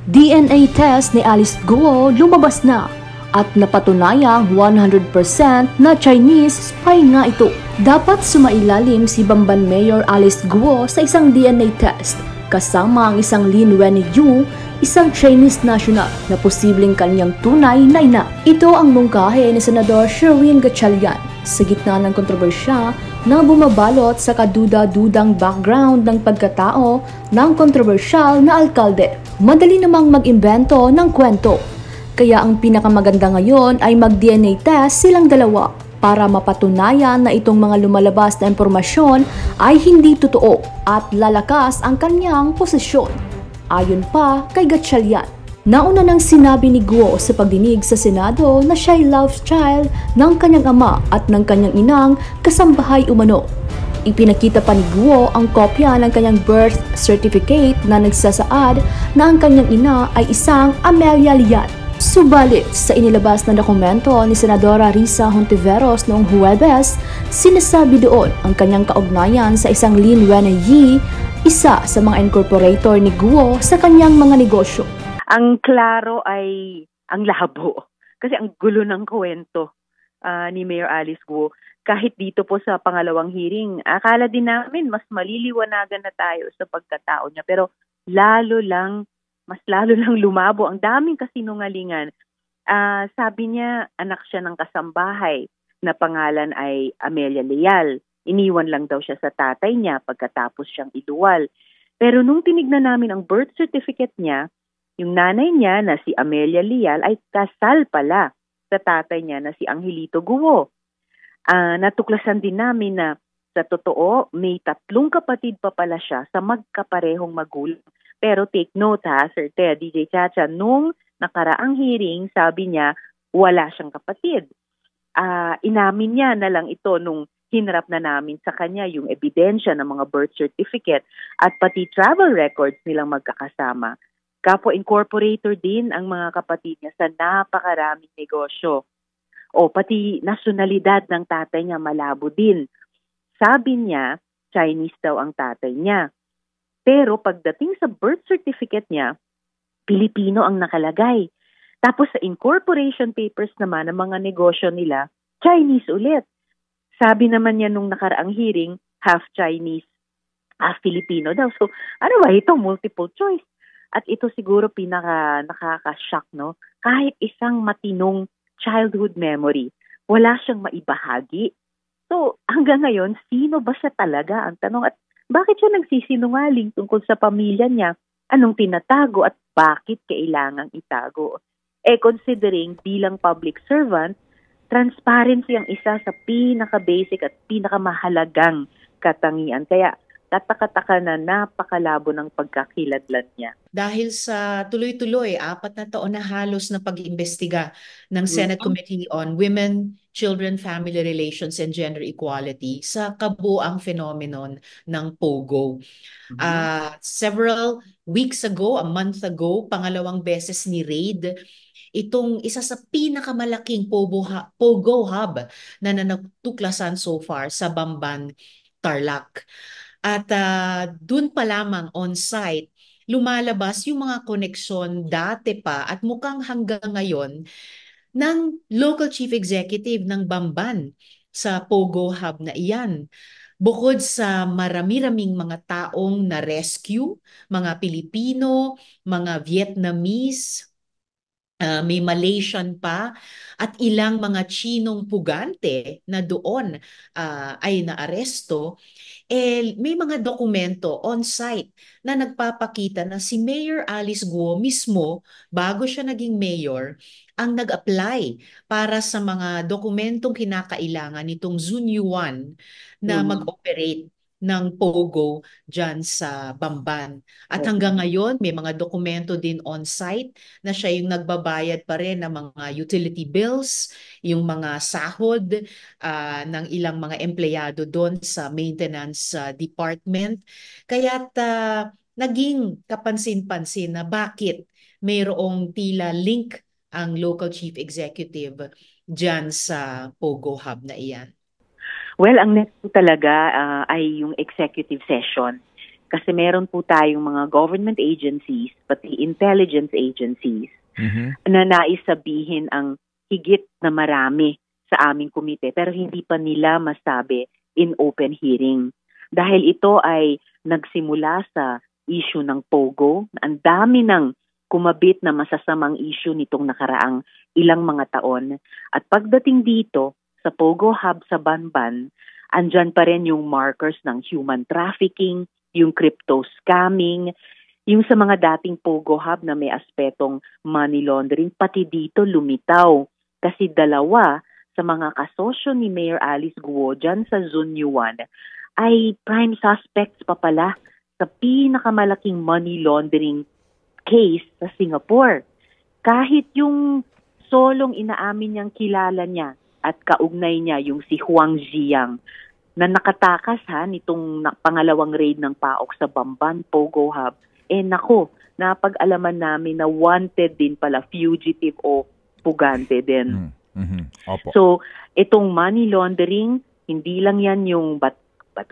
DNA test ni Alice Guo lumabas na at napatunayang 100% na Chinese spy nga ito. Dapat sumailalim si Bamban Mayor Alice Guo sa isang DNA test kasama ang isang Lin Wenyu, isang Chinese national na posibleng kanyang tunay na ina. Ito ang mungkahi ni Senador Sherwin Gatchalian sa gitna ng kontrobersya na bumabalot sa kaduda-dudang background ng pagkatao ng kontrobersyal na alkalde. Madali namang mag-imbento ng kwento. Kaya ang pinakamaganda ngayon ay mag-DNA test silang dalawa para mapatunayan na itong mga lumalabas na impormasyon ay hindi totoo at lalakas ang kanyang posisyon. Ayon pa kay Gatchalian, nauna nang sinabi ni Guo sa pagdinig sa Senado na siya'y love child ng kanyang ama at ng kanyang inang kasambahay umano. Ipinakita pa ni Guo ang kopya ng kanyang birth certificate na nagsasaad na ang kanyang ina ay isang Amelia Lian. Subalit sa inilabas na dokumento ni Senadora Risa Hontiveros noong Huwebes, sinasabi doon ang kanyang kaugnayan sa isang Lin Wenyi, isa sa mga incorporator ni Guo sa kanyang mga negosyo. Ang klaro ay ang labo kasi ang gulo ng kwento ni Mayor Alice Guo. Kahit dito po sa pangalawang hearing, akala din namin mas maliliwanagan na tayo sa pagkatao niya. Pero mas lalo lang lumabo. Ang daming kasinungalingan. Sabi niya, anak siya ng kasambahay na pangalan ay Amelia Leal. Iniwan lang daw siya sa tatay niya pagkatapos siyang iluwal. Pero nung tinignan namin ang birth certificate niya, yung nanay niya na si Amelia Leal ay kasal pala sa tatay niya na si Angelito Guo. Natuklasan din namin na sa totoo, may 3 kapatid pa pala siya sa magkaparehong magulang. Pero take note ha, Sir Ted, DJ Chacha, nung nakaraang hearing, sabi niya, wala siyang kapatid. Inamin niya na lang ito nung hinarap na namin sa kanya yung ebidensya ng mga birth certificate at pati travel records nilang magkakasama. Kapwa incorporator din ang mga kapatid niya sa napakaraming negosyo. O pati nasyonalidad ng tatay niya malabo din. Sabi niya, Chinese daw ang tatay niya. Pero pagdating sa birth certificate niya, Pilipino ang nakalagay. Tapos sa incorporation papers naman ng mga negosyo nila, Chinese ulit. Sabi naman niya nung nakaraang hearing, half Chinese, half Filipino daw. So ano ba ito? Multiple choice. At ito siguro nakaka-shock, no? Kahit isang matinong childhood memory, wala siyang maibahagi. So hanggang ngayon, sino ba siya talaga? Ang tanong, at bakit siya nagsisinungaling tungkol sa pamilya niya? Anong tinatago at bakit kailangang itago? Considering bilang public servant, transparency ang isa sa pinaka-basic at pinakamahalagang katangian. Kaya kataka-taka na napakalabo ng pagkakiladlan niya. Dahil sa tuloy-tuloy, 4 na taon na halos na pag-iimbestiga ng Senate Committee on Women, Children, Family Relations, and Gender Equality sa kabuuang phenomenon ng POGO. Several weeks ago, a month ago, pangalawang beses ni Raid itong isa sa pinakamalaking POGO hub na natuklasan so far sa Bamban, Tarlac. At dun pa lamang on-site, lumalabas yung mga koneksyon dati pa at mukhang hanggang ngayon ng local chief executive ng Bamban sa POGO hub na iyan. Bukod sa marami-raming mga taong na-rescue, mga Pilipino, mga Vietnamese, may Malaysian pa, at ilang mga Chinong pugante na doon ay naaresto, may mga dokumento on-site na nagpapakita na si Mayor Alice Guo mismo, bago siya naging mayor, ang nag-apply para sa mga dokumentong kinakailangan nitong Zunyuan na mag-operate ng POGO dyan sa Bamban. At hanggang ngayon, may mga dokumento din on-site na siya yung nagbabayad pa rin ng mga utility bills, yung mga sahod ng ilang mga empleyado doon sa maintenance department. Kaya't naging kapansin-pansin na bakit mayroong tila link ang local chief executive dyan sa POGO hub na iyan. Well, ang next po talaga ay yung executive session. Kasi meron po tayong mga government agencies, pati intelligence agencies, na nais sabihin ang higit na marami sa aming komite pero hindi pa nila masabi in open hearing. Dahil ito ay nagsimula sa issue ng POGO, ang dami ng kumabit na masasamang issue nitong nakaraang ilang mga taon. At pagdating dito sa POGO Hub sa Banban, andyan pa rin yung markers ng human trafficking, yung crypto scamming, yung sa mga dating POGO Hub na may aspetong money laundering, pati dito lumitaw. Kasi dalawa sa mga kasosyo ni Mayor Alice Guo dyan sa Zunyuan ay prime suspects pa pala sa pinakamalaking money laundering case sa Singapore. Kahit yung solong inaamin niyang kilala niya at kaugnay niya yung si Huang Ziyang na nakatakas nitong pangalawang raid ng PAOK sa Bamban POGO Hub, nako, napag-alaman namin na wanted din pala, fugitive o pugante din. Opo. So, itong money laundering, hindi lang yan yung but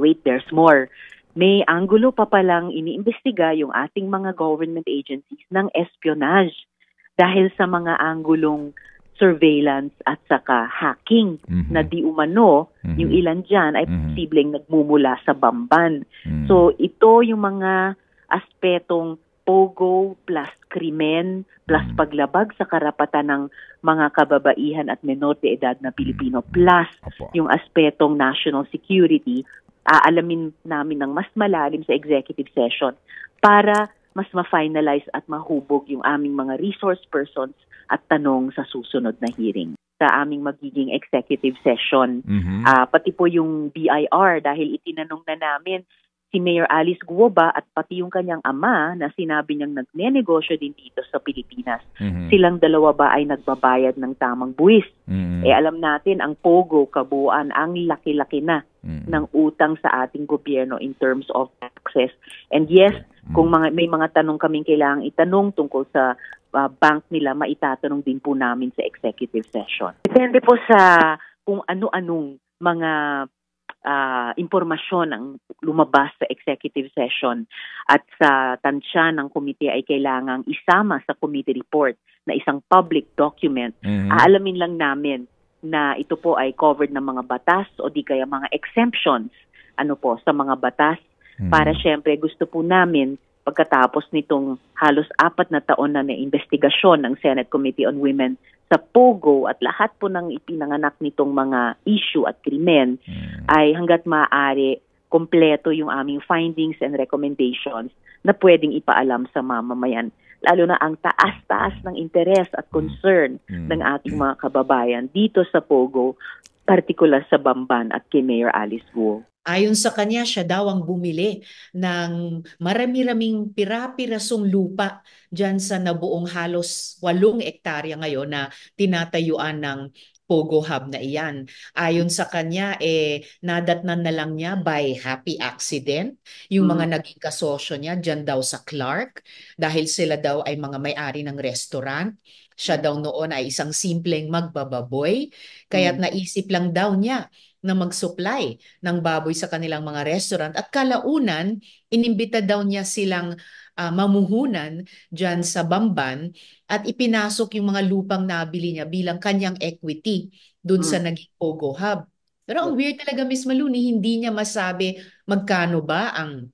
wait, there's more. May anggulo pa palang iniimbestiga yung ating mga government agencies ng espionage dahil sa mga anggulong surveillance at saka hacking na di umano, yung ilan dyan ay posibleng nagmumula sa Bamban. So ito yung mga aspetong POGO plus krimen plus paglabag sa karapatan ng mga kababaihan at menor de edad na Pilipino plus yung aspetong national security, aalamin namin ng mas malalim sa executive session para mas ma-finalize at mahubog yung aming mga resource persons at tanong sa susunod na hearing sa aming magiging executive session. Pati po yung BIR dahil itinanong na namin si Mayor Alice Guo ba at pati yung kanyang ama na sinabi niyang nagnenegosyo din dito sa Pilipinas. Silang dalawa ba ay nagbabayad ng tamang buwis? Alam natin ang POGO kabuuan ang laki-laki na ng utang sa ating gobyerno in terms of taxes. And yes, kung may mga tanong kaming kailangang itanong tungkol sa bank nila, maitatanong din po namin sa executive session. Depende po sa kung ano-anong mga impormasyon ang lumabas sa executive session at sa tansya ng komite ay kailangang isama sa committee report na isang public document. Aalamin lang namin na ito po ay covered ng mga batas o di kaya mga exemptions sa mga batas para syempre gusto po namin pagkatapos nitong halos 4 na taon na investigasyon ng Senate Committee on Women sa POGO at lahat po ng ipinanganak nitong mga issue at krimen ay hanggat maaari kompleto yung aming findings and recommendations na pwedeng ipaalam sa mamamayan. Lalo na ang taas-taas ng interes at concern ng ating mga kababayan dito sa POGO, partikular sa Bamban at kay Mayor Alice Guo. Ayon sa kanya, siya daw ang bumili ng marami-raming pira-pirasong lupa dyan sa nabuong halos 8 hektarya ngayon na tinatayuan ng POGO Hub na iyan. Ayon sa kanya, nadatnan na lang niya by happy accident yung mga naging kasosyo niya dyan daw sa Clark dahil sila daw ay mga may-ari ng restaurant. Siya daw noon ay isang simpleng magbababoy, kaya't naisip lang daw niya na mag-supply ng baboy sa kanilang mga restaurant at kalaunan, inimbita daw niya silang mamuhunan dyan sa Bamban at ipinasok yung mga lupang nabili niya bilang kanyang equity dun sa naging POGO Hub. Pero ang weird talaga, Miss Maluni, hindi niya masabi magkano ba ang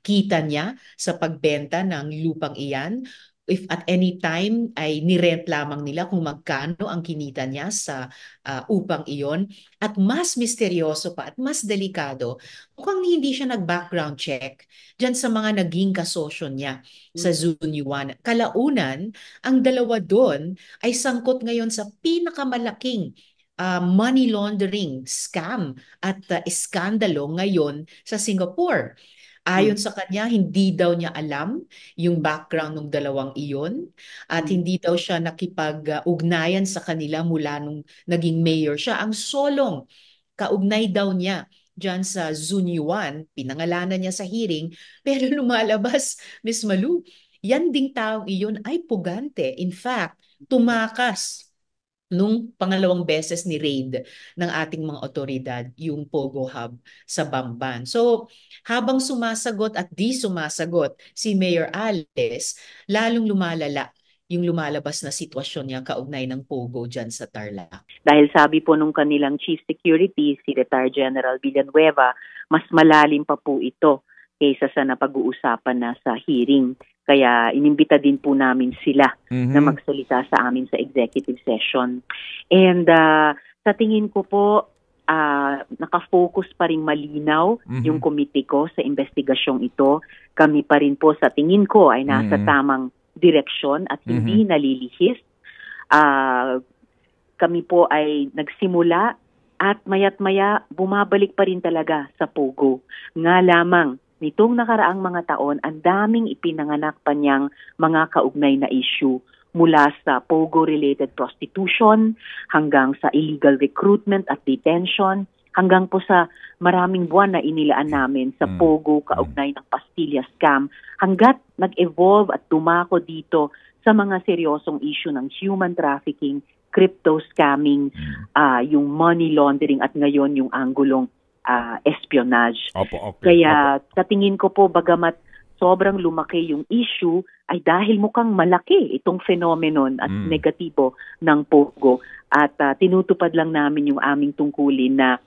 kita niya sa pagbenta ng lupang iyan. If at any time ay nirent lamang nila kung magkano ang kinita niya sa upang iyon. At mas misteryoso pa at mas delikado, mukhang hindi siya nag-background check dyan sa mga naging kasosyo niya sa Zunyuan. Kalaunan, ang dalawa doon ay sangkot ngayon sa pinakamalaking money laundering scam at iskandalo ngayon sa Singapore. Ayon sa kanya, hindi daw niya alam yung background ng dalawang iyon at hindi daw siya nakipag-ugnayan sa kanila mula nung naging mayor siya. Ang solong kaugnay daw niya dyan sa Zunyuan, pinangalanan niya sa hearing, pero lumalabas, Miss Malu, yan ding taong iyon ay pugante. In fact, tumakas nung pangalawang beses ni raid ng ating mga otoridad yung Pogo Hub sa Bamban. So habang sumasagot at di sumasagot si Mayor Alice, lalong lumalala yung lumalabas na sitwasyon niya kaugnay ng Pogo dyan sa Tarlac. Dahil sabi po nung kanilang Chief Security, si Retired General Villanueva, mas malalim pa po ito kaysa sa napag-uusapan na sa hearing. Kaya inimbita din po namin sila na magsalita sa amin sa executive session. And sa tingin ko po, nakafocus pa rin malinaw yung committee ko sa investigasyong ito. Kami pa rin po sa tingin ko ay nasa tamang direksyon at hindi nalilihis. Kami po ay nagsimula at mayat-maya bumabalik pa rin talaga sa Pogo. Nga lamang, nitong nakaraang mga taon, ang daming ipinanganak pa niyang mga kaugnay na issue mula sa Pogo-related prostitution hanggang sa illegal recruitment at detention hanggang po sa maraming buwan na inilaan namin sa Pogo kaugnay ng Pastilla scam hanggat nag-evolve at dumako dito sa mga seryosong issue ng human trafficking, crypto scamming, yung money laundering at ngayon yung anggulong espionage. Kaya sa tingin ko po, bagamat sobrang lumaki yung issue, ay dahil mukhang malaki itong phenomenon at negatibo ng Pogo. At tinutupad lang namin yung aming tungkulin na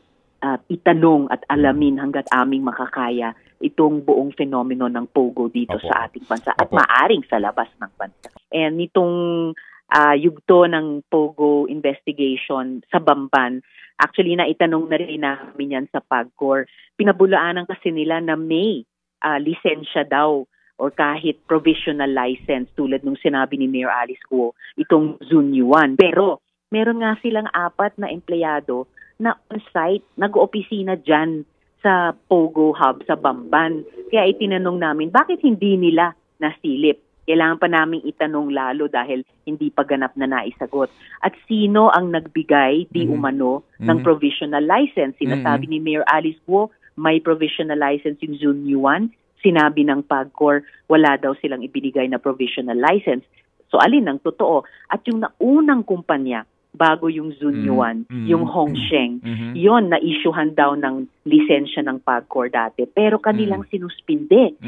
itanong at alamin hanggat aming makakaya itong buong phenomenon ng Pogo dito sa ating bansa at maaring sa labas ng bansa. And itong yugto ng Pogo investigation sa Bamban, actually, naitanong na rin namin yan sa PAGCOR. Pinabulaanan kasi nila na may lisensya daw or kahit provisional license tulad nung sinabi ni Mayor Alice Guo, itong Zunyuan. Pero meron nga silang 4 na empleyado na on-site, nag-opisina dyan sa Pogo Hub sa Bamban. Kaya itinanong namin, bakit hindi nila nasilip? Kailangan pa namin itanong lalo dahil hindi pa ganap na naisagot. At sino ang nagbigay di umano ng provisional license? Sinasabi ni Mayor Alice Guo, may provisional license yung Zunyuan. Sinabi ng PAGCOR, wala daw silang ibinigay na provisional license. So alin ang totoo? At yung naunang kumpanya, bago yung Zunyuan, yung Hongsheng, yon na-issuehan daw ng lisensya ng PAGCOR dati. Pero kanilang sinuspinde.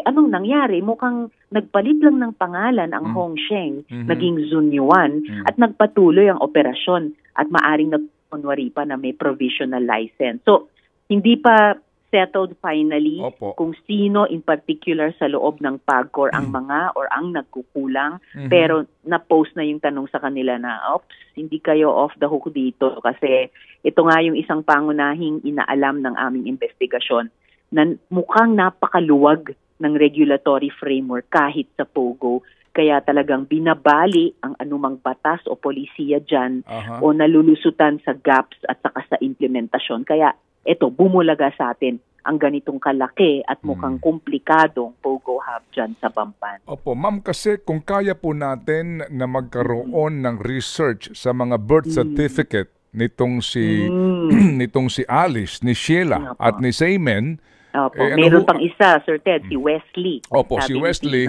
Anong nangyari? Mukhang nagpalit lang ng pangalan ang Hongsheng, naging Zunyuan, at nagpatuloy ang operasyon at maaring nagkunwari pa na may provisional license. So, hindi pa settled finally kung sino in particular sa loob ng PAGCOR ang mga or ang nagkukulang. Pero na-post na yung tanong sa kanila na, oops, hindi kayo off the hook dito kasi ito nga yung isang pangunahing inaalam ng aming investigasyon na mukhang napakaluwag ng regulatory framework kahit sa Pogo. Kaya talagang binabali ang anumang batas o polisiya dyan o nalulusutan sa gaps at saka sa implementasyon. Kaya ito, bumulaga sa atin ang ganitong kalaki at mukhang komplikadong Pogo Hub dyan sa Bamban. Opo, ma'am, kasi kung kaya po natin na magkaroon ng research sa mga birth certificate nitong si Alice, ni Sheila at ni Seaman. Opo, meron pang isa, Sir Ted, si Wesley. Opo, si Wesley.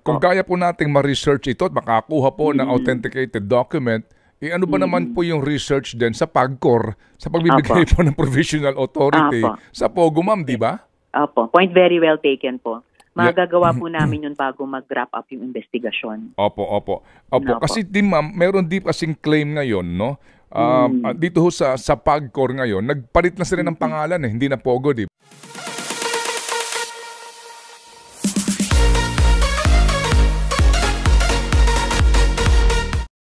Kung kaya po nating ma-research ito at makakuha po ng authenticated document, ano ba naman po yung research din sa PAGCOR sa pagbibigay po ng provisional authority sa Pogo, ma'am, di ba? Opo, point very well taken po. Magagawa po namin yun bago mag-wrap up yung investigasyon. Opo. Kasi ma'am, meron din kasing claim ngayon, no? Dito sa PAGCOR ngayon, nagpalit na sila ng pangalan, hindi na Pogo, di ba?